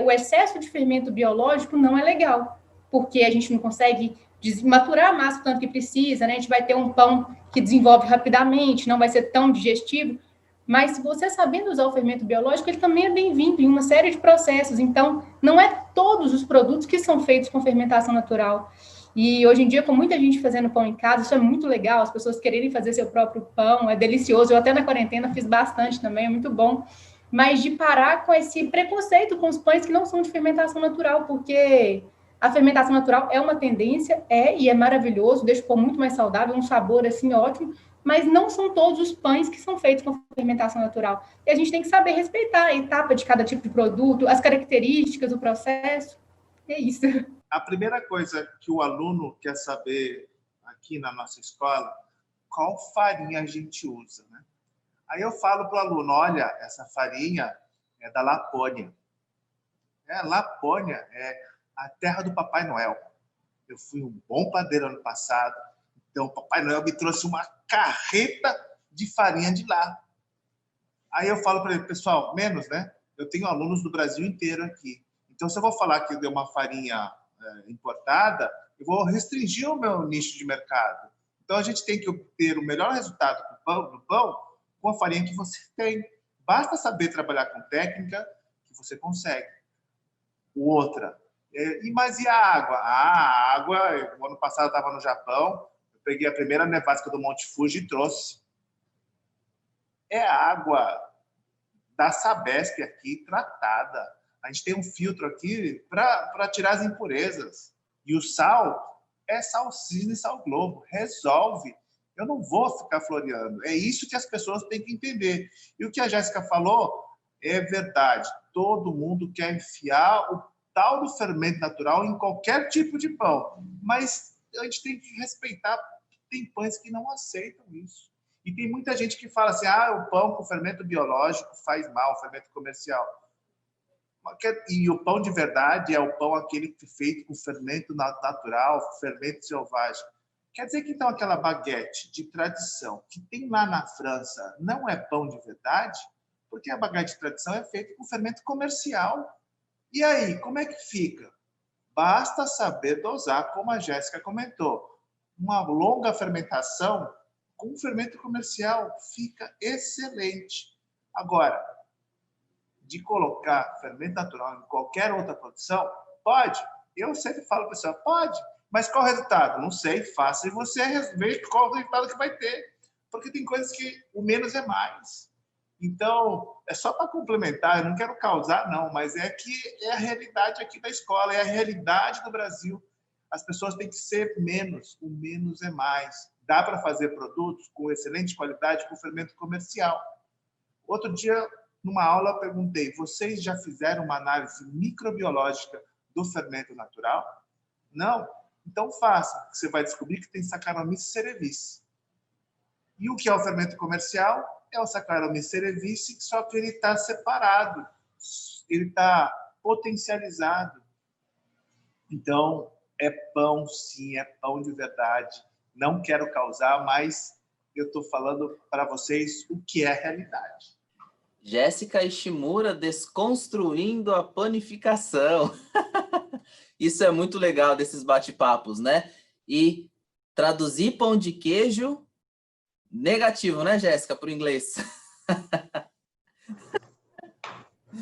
O excesso de fermento biológico não é legal, porque a gente não consegue maturar a massa tanto que precisa, né? A gente vai ter um pão que desenvolve rapidamente, não vai ser tão digestivo, mas se você sabendo usar o fermento biológico, ele também é bem-vindo em uma série de processos. Então, não é todos os produtos que são feitos com fermentação natural. E hoje em dia, com muita gente fazendo pão em casa, isso é muito legal, as pessoas quererem fazer seu próprio pão, é delicioso. Eu até na quarentena fiz bastante também, é muito bom. Mas de parar com esse preconceito com os pães que não são de fermentação natural, porque a fermentação natural é uma tendência, e é maravilhoso, deixa o pão muito mais saudável, um sabor assim ótimo, mas não são todos os pães que são feitos com fermentação natural. E a gente tem que saber respeitar a etapa de cada tipo de produto, as características, o processo, é isso. A primeira coisa que o aluno quer saber aqui na nossa escola, qual farinha a gente usa, né? Aí eu falo para o aluno, olha, essa farinha é da Lapônia. Lapônia é a terra do Papai Noel. Eu fui um bom padeiro ano passado, então o Papai Noel me trouxe uma carreta de farinha de lá. Aí eu falo para ele, pessoal, menos, né? Eu tenho alunos do Brasil inteiro aqui. Então, se eu vou falar que deu uma farinha importada, eu vou restringir o meu nicho de mercado. Então, a gente tem que obter o melhor resultado do pão com a farinha que você tem. Basta saber trabalhar com técnica que você consegue. Outra. Mas e a água? A água, o ano passado eu estava no Japão, eu peguei a primeira nevasca do Monte Fuji e trouxe. É água da Sabesp aqui, tratada. A gente tem um filtro aqui para tirar as impurezas. E o sal é sal cisne e sal globo. Resolve. Eu não vou ficar floreando. É isso que as pessoas têm que entender. E o que a Jéssica falou é verdade. Todo mundo quer enfiar o tal do fermento natural em qualquer tipo de pão. Mas a gente tem que respeitar. Tem pães que não aceitam isso. E tem muita gente que fala assim, o pão com fermento biológico faz mal, fermento comercial. E o pão de verdade é o pão aquele feito com fermento natural, fermento selvagem. Quer dizer que então aquela baguete de tradição que tem lá na França não é pão de verdade? Porque a baguete de tradição é feita com fermento comercial. E aí, como é que fica? Basta saber dosar, como a Jéssica comentou. Uma longa fermentação com fermento comercial fica excelente. Agora, de colocar fermento natural em qualquer outra produção, pode. Eu sempre falo para o pessoal, pode. Mas qual o resultado? Não sei, faça e você veja qual o resultado que vai ter. Porque tem coisas que o menos é mais. Então, é só para complementar, eu não quero causar, não, mas é que é a realidade aqui da escola, é a realidade do Brasil. As pessoas têm que ser menos, o menos é mais. Dá para fazer produtos com excelente qualidade com fermento comercial. Outro dia, numa aula, eu perguntei, vocês já fizeram uma análise microbiológica do fermento natural? Não? Então faça. Você vai descobrir que tem Saccharomyces cerevisiae. E o que é o fermento comercial? É o Saccharomyces cerevisiae, só que ele está separado. Ele está potencializado. Então, é pão, sim, é pão de verdade. Não quero causar, mas eu estou falando para vocês o que é a realidade. Jéssica Ishimura desconstruindo a panificação. Isso é muito legal desses bate-papos, né? E traduzir pão de queijo negativo, né, Jéssica, para o inglês?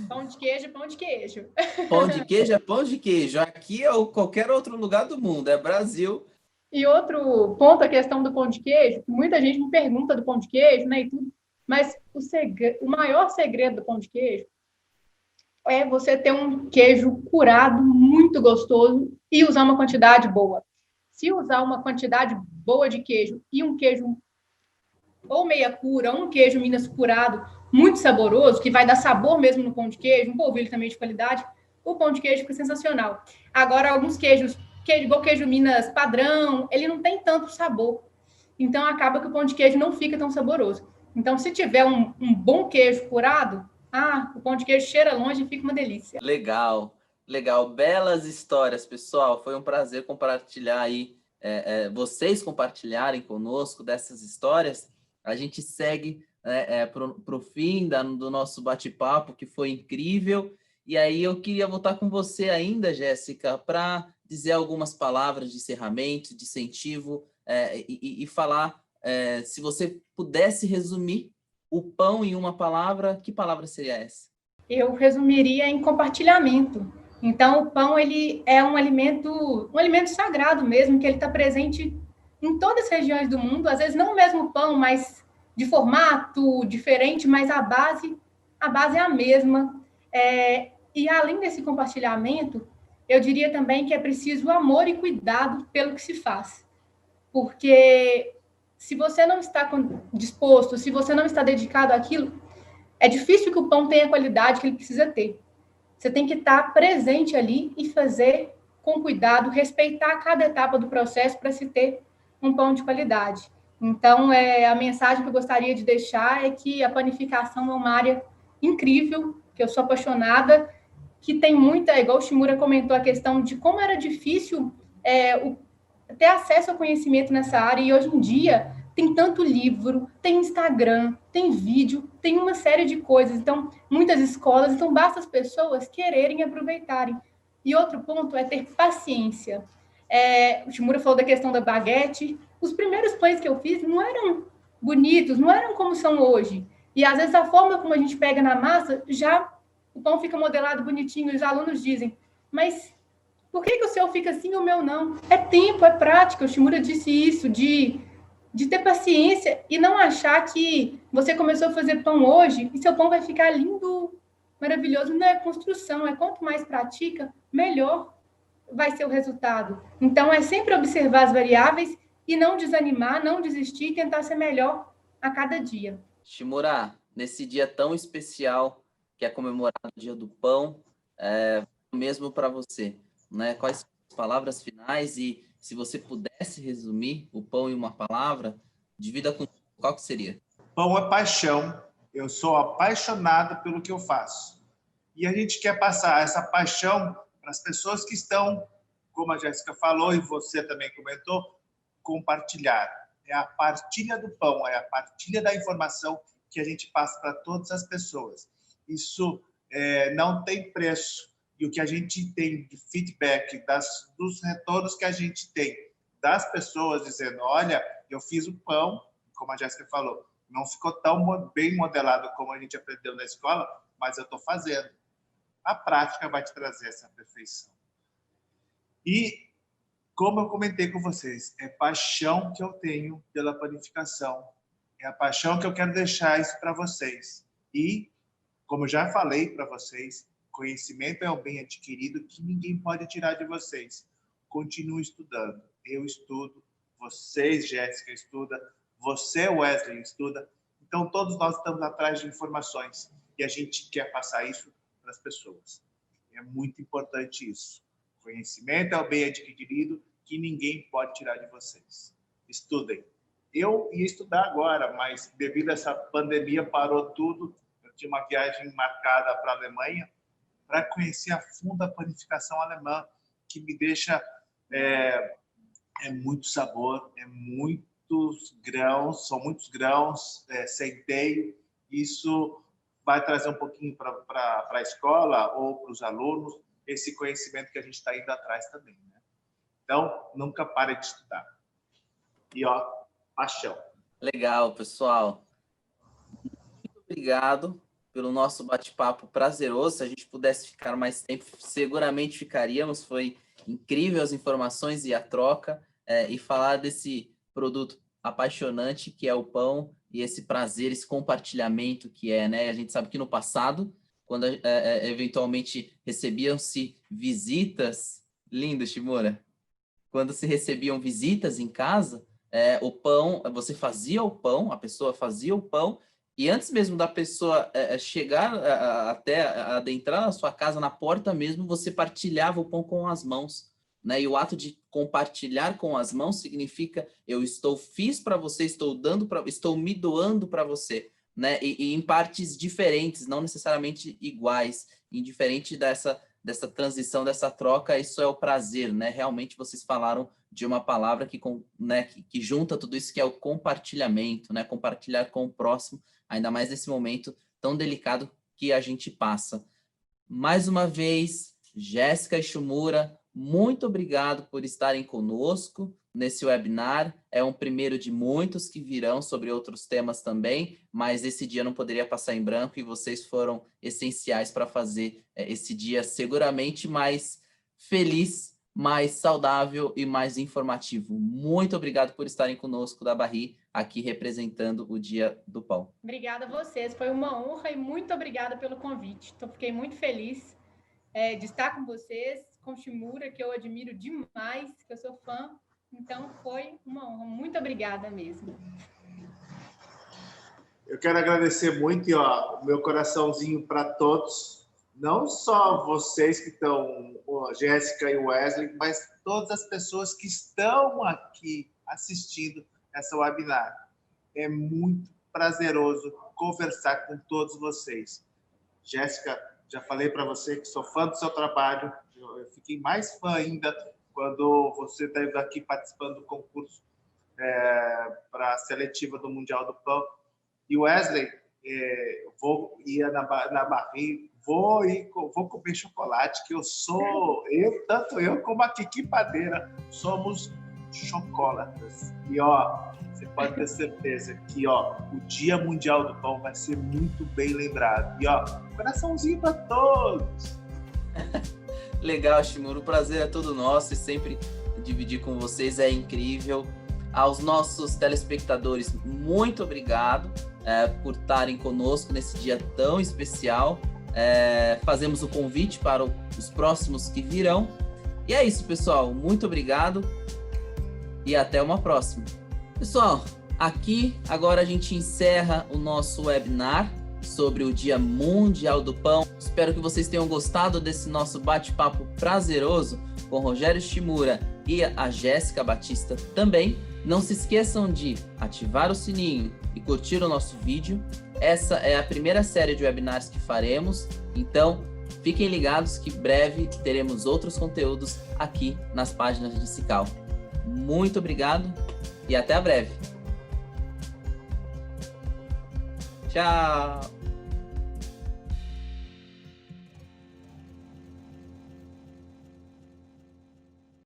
Pão de queijo é pão de queijo. Pão de queijo é pão de queijo. Aqui é qualquer outro lugar do mundo, é Brasil. E outro ponto, a questão do pão de queijo, muita gente me pergunta do pão de queijo, né, e tudo, mas o maior segredo do pão de queijo é você ter um queijo curado muito gostoso e usar uma quantidade boa. Se usar uma quantidade boa de queijo e um queijo ou meia cura, um queijo Minas curado muito saboroso, que vai dar sabor mesmo no pão de queijo, um polvilho também de qualidade, o pão de queijo fica sensacional. Agora, alguns queijos, igual queijo Minas padrão, ele não tem tanto sabor. Então, acaba que o pão de queijo não fica tão saboroso. Então, se tiver um bom queijo curado, o pão de queijo cheira longe e fica uma delícia. Legal, legal. Belas histórias, pessoal. Foi um prazer compartilhar aí, vocês compartilharem conosco dessas histórias. A gente segue para o fim do nosso bate-papo, que foi incrível. E aí eu queria voltar com você ainda, Jéssica, para dizer algumas palavras de encerramento, de incentivo, e falar, se você pudesse resumir o pão em uma palavra, que palavra seria essa? Eu resumiria em compartilhamento. Então, o pão ele é um alimento sagrado mesmo, que ele está presente em todas as regiões do mundo. Às vezes não o mesmo pão, mas de formato diferente, mas a base é a mesma. E além desse compartilhamento, eu diria também que é preciso amor e cuidado pelo que se faz. Porque se você não está disposto, se você não está dedicado àquilo, é difícil que o pão tenha a qualidade que ele precisa ter. Você tem que estar presente ali e fazer com cuidado, respeitar cada etapa do processo para se ter um pão de qualidade. Então, a mensagem que eu gostaria de deixar é que a panificação é uma área incrível, que eu sou apaixonada, que tem muita, igual o Shimura comentou, a questão de como era difícil ter acesso ao conhecimento nessa área, e hoje em dia tem tanto livro, tem Instagram, tem vídeo, tem uma série de coisas. Então, muitas escolas, então basta as pessoas quererem aproveitarem. E outro ponto é ter paciência. O Shimura falou da questão da baguete. Os primeiros pães que eu fiz não eram bonitos, não eram como são hoje. E às vezes a forma como a gente pega na massa, já o pão fica modelado bonitinho, e os alunos dizem, mas por que o seu fica assim e o meu não? É tempo, é prática. O Shimura disse isso, de ter paciência e não achar que você começou a fazer pão hoje e seu pão vai ficar lindo, maravilhoso. Não é construção, é quanto mais pratica, melhor vai ser o resultado. Então, é sempre observar as variáveis e não desanimar, não desistir e tentar ser melhor a cada dia. Shimura, nesse dia tão especial que é comemorado o Dia do Pão, mesmo para você, né? Quais são as palavras finais e se você pudesse resumir o pão em uma palavra, divida com qual que seria? Pão é paixão. Eu sou apaixonado pelo que eu faço. E a gente quer passar essa paixão para as pessoas que estão, como a Jéssica falou e você também comentou, compartilhar. É a partilha do pão, é a partilha da informação que a gente passa para todas as pessoas. Isso não tem preço. E o que a gente tem de feedback, dos retornos que a gente tem das pessoas dizendo, olha, eu fiz o pão, como a Jéssica falou, não ficou tão bem modelado como a gente aprendeu na escola, mas eu estou fazendo. A prática vai te trazer essa perfeição. E, como eu comentei com vocês, é paixão que eu tenho pela panificação. É a paixão que eu quero deixar isso para vocês. E, como eu já falei para vocês, conhecimento é um bem adquirido que ninguém pode tirar de vocês. Continue estudando. Eu estudo, vocês, Jéssica, estuda, você, Wesley, estuda. Então, todos nós estamos atrás de informações e a gente quer passar isso para as pessoas. É muito importante isso. Conhecimento é um bem adquirido que ninguém pode tirar de vocês. Estudem. Eu ia estudar agora, mas devido a essa pandemia parou tudo. Eu tinha uma viagem marcada para a Alemanha para conhecer a fundo a panificação alemã, que me deixa... muito sabor, muitos grãos, são muitos grãos, centeio. Isso vai trazer um pouquinho para a escola ou para os alunos esse conhecimento que a gente está indo atrás também, né? Então, nunca pare de estudar. E, paixão. Legal, pessoal. Muito obrigado pelo nosso bate-papo prazeroso. Se a gente pudesse ficar mais tempo, seguramente ficaríamos. Foi incrível as informações e a troca. E falar desse produto apaixonante que é o pão e esse prazer, esse compartilhamento que né? A gente sabe que no passado, quando eventualmente recebiam-se visitas, lindo, Shimura, quando se recebiam visitas em casa, o pão, você fazia o pão, a pessoa fazia o pão, e antes mesmo da pessoa chegar até adentrar na sua casa, na porta mesmo, você partilhava o pão com as mãos. Né? E o ato de compartilhar com as mãos significa fiz para você, estou me doando para você, né? E em partes diferentes, não necessariamente iguais, indiferente dessa transição, dessa troca, isso é o prazer, né? Realmente vocês falaram de uma palavra que junta tudo isso, que é o compartilhamento, né? Compartilhar com o próximo, ainda mais nesse momento tão delicado que a gente passa. Mais uma vez, Jéssica e Shimura, muito obrigado por estarem conosco nesse webinar. É um primeiro de muitos que virão sobre outros temas também, mas esse dia não poderia passar em branco e vocês foram essenciais para fazer esse dia seguramente mais feliz, mais saudável e mais informativo. Muito obrigado por estarem conosco da Barri, aqui representando o Dia do Pão. Obrigada a vocês, foi uma honra e muito obrigada pelo convite. Fiquei muito feliz de estar com vocês, com o Shimura, que eu admiro demais, que eu sou fã. Então, foi uma honra. Muito obrigada mesmo. Eu quero agradecer muito o meu coraçãozinho para todos, não só vocês que estão, a Jéssica e o Wesley, mas todas as pessoas que estão aqui assistindo essa webinar. É muito prazeroso conversar com todos vocês. Jéssica, já falei para você que sou fã do seu trabalho. Eu fiquei mais fã ainda quando você esteve aqui participando do concurso para a seletiva do Mundial do Pão. E Wesley, vou ir na Barrinha, vou comer chocolate, que tanto eu como a Kiki Padeira somos chocolatas. E você pode ter certeza que o Dia Mundial do Pão vai ser muito bem lembrado. E coraçãozinho para todos. Legal, Shimura, o prazer é todo nosso e sempre dividir com vocês é incrível. Aos nossos telespectadores, muito obrigado por estarem conosco nesse dia tão especial. Fazemos o convite para os próximos que virão. E é isso, pessoal. Muito obrigado e até uma próxima. Pessoal, aqui agora a gente encerra o nosso webinar sobre o Dia Mundial do Pão. Espero que vocês tenham gostado desse nosso bate-papo prazeroso com Rogério Shimura e a Jéssica Batista também. Não se esqueçam de ativar o sininho e curtir o nosso vídeo. Essa é a primeira série de webinars que faremos, então fiquem ligados que breve teremos outros conteúdos aqui nas páginas de Cical. Muito obrigado e até a breve. Tchau!